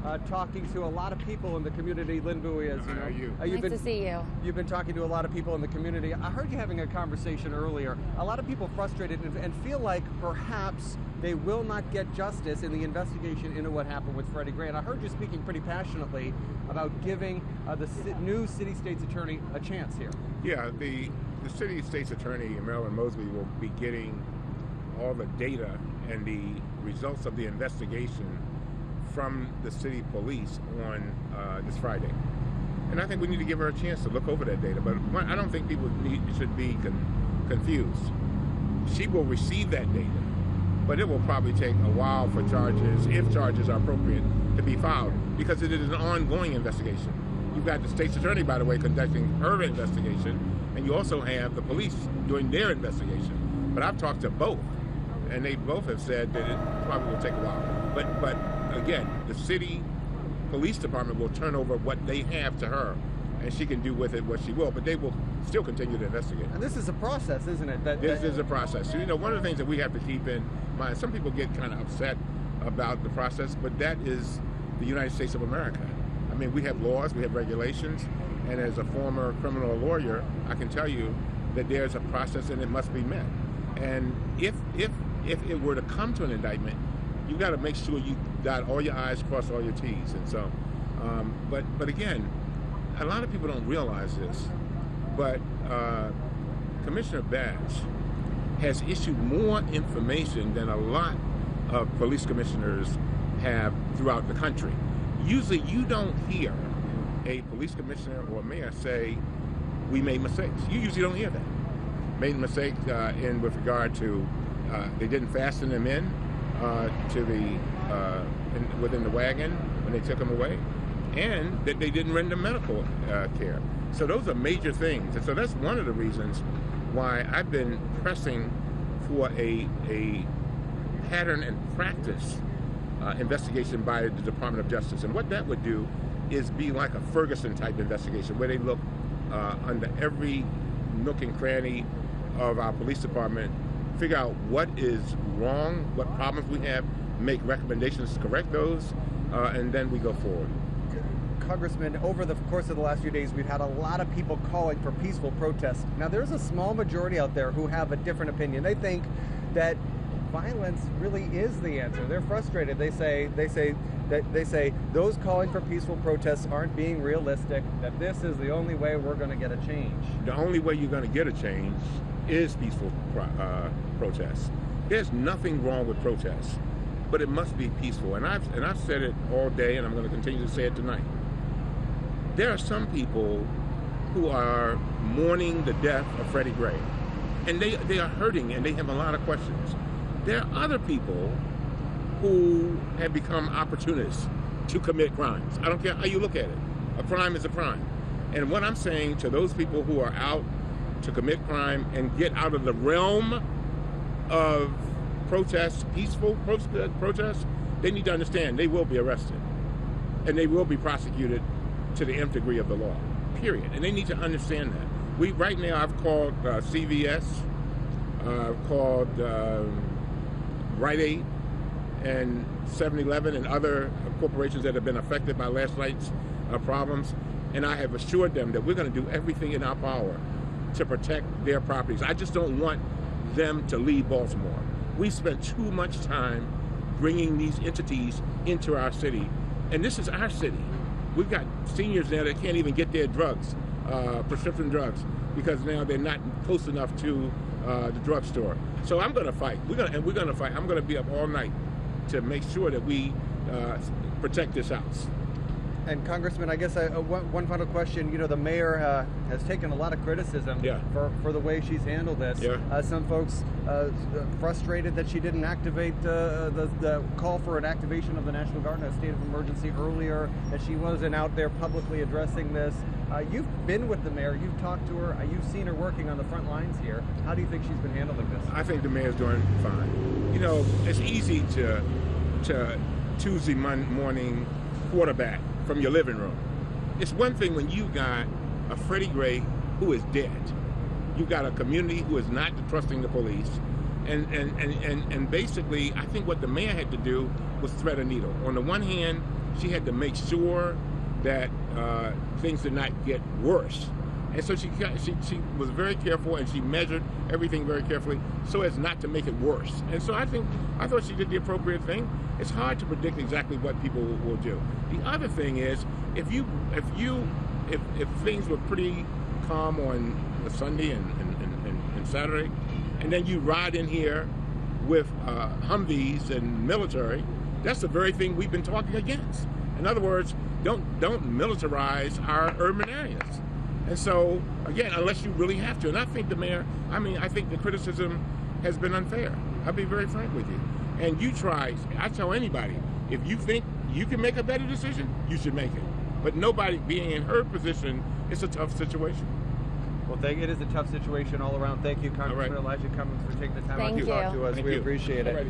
talking to a lot of people in the community. Lynn Bowie is, you know. How are you? Nice to see you. You've been talking to a lot of people in the community. I heard you having a conversation earlier. A lot of people frustrated and feel like perhaps they will not get justice in the investigation into what happened with Freddie Gray. And I heard you speaking pretty passionately about giving the new city state's attorney a chance here. Yeah, the city state's attorney, Marilyn Mosley, will be getting all the data and the results of the investigation from the city police on this Friday. And I think we need to give her a chance to look over that data. But I don't think people should be confused. She will receive that data, but it will probably take a while for charges, if charges are appropriate, to be filed, because it is an ongoing investigation. You've got the state's attorney, by the way, conducting her investigation, and you also have the police doing their investigation. But I've talked to both, and they both have said that it probably will take a while. But again, the city police department will turn over what they have to her, and she can do with it what she will, but they will still continue to investigate. And this is a process, isn't it? This is a process. So, you know, one of the things that we have to keep in mind, some people get kind of upset about the process, but that is the United States of America. I mean, we have laws, we have regulations, and as a former criminal lawyer, I can tell you that there's a process and it must be met. And if it were to come to an indictment, you got to make sure you dot all your I's, cross all your T's. And so, but again, a lot of people don't realize this, but Commissioner Batch has issued more information than a lot of police commissioners have throughout the country. Usually you don't hear a police commissioner or mayor say, we made mistakes. You usually don't hear that. Made a mistake with regard to they didn't fasten them in to within the wagon when they took them away, and that they didn't render medical care. So those are major things, and so that's one of the reasons why I've been pressing for a pattern and practice investigation by the Department of Justice. And what that would do is be like a Ferguson type investigation, where they look under every nook and cranny of our police department, figure out what is wrong, what problems we have, make recommendations to correct those, and then we go forward. Congressman, over the course of the last few days, we've had a lot of people calling for peaceful protests. Now, there's a small majority out there who have a different opinion. They think that violence really is the answer. They're frustrated. They say those calling for peaceful protests aren't being realistic, that this is the only way we're going to get a change. The only way you're going to get a change is peaceful protests. There's nothing wrong with protests, but it must be peaceful. And I've said it all day, and I'm going to continue to say it tonight. There are some people who are mourning the death of Freddie Gray, and they are hurting, and they have a lot of questions. There are other people who have become opportunists to commit crimes. I don't care how you look at it. A crime is a crime. And what I'm saying to those people who are out to commit crime and get out of the realm of protests, peaceful protests, they need to understand they will be arrested and they will be prosecuted to the nth degree of the law, period. And they need to understand that. Right now I've called CVS, called Rite Aid and 7-Eleven and other corporations that have been affected by last night's problems, and I have assured them that we're going to do everything in our power to protect their properties. I just don't want them to leave Baltimore. We spent too much time bringing these entities into our city, and this is our city. We've got seniors now that can't even get their drugs, prescription drugs, because now they're not close enough to the drugstore. So I'm going to fight. We're going to fight. I'm going to be up all night to make sure that we protect this house. And Congressman, I guess one final question. You know, the mayor has taken a lot of criticism for the way she's handled this. Yeah. Some folks frustrated that she didn't activate the call for an activation of the National Guard in a state of emergency earlier, that she wasn't out there publicly addressing this. You've been with the mayor, you've talked to her, you've seen her working on the front lines here. How do you think she's been handling this? I think the mayor's doing fine. You know, it's easy to Tuesday morning quarterback from your living room. It's one thing when you got a Freddie Gray who is dead. You got a community who is not trusting the police. And basically, I think what the mayor had to do was thread a needle. On the one hand, she had to make sure that things did not get worse. And so she was very careful, and she measured everything very carefully so as not to make it worse. And so I thought she did the appropriate thing. It's hard to predict exactly what people will do. The other thing is, if things were pretty calm on a Sunday and Saturday, and then you ride in here with Humvees and military, that's the very thing we've been talking against. In other words, don't militarize our urban areas. And so, again, unless you really have to. And I think I think the criticism has been unfair. I'll be very frank with you. And I tell anybody, if you think you can make a better decision, you should make it. But nobody being in her position, it's a tough situation. Well, it is a tough situation all around. Thank you, Congressman Elijah Cummings, for taking the time out to talk to us. We appreciate it.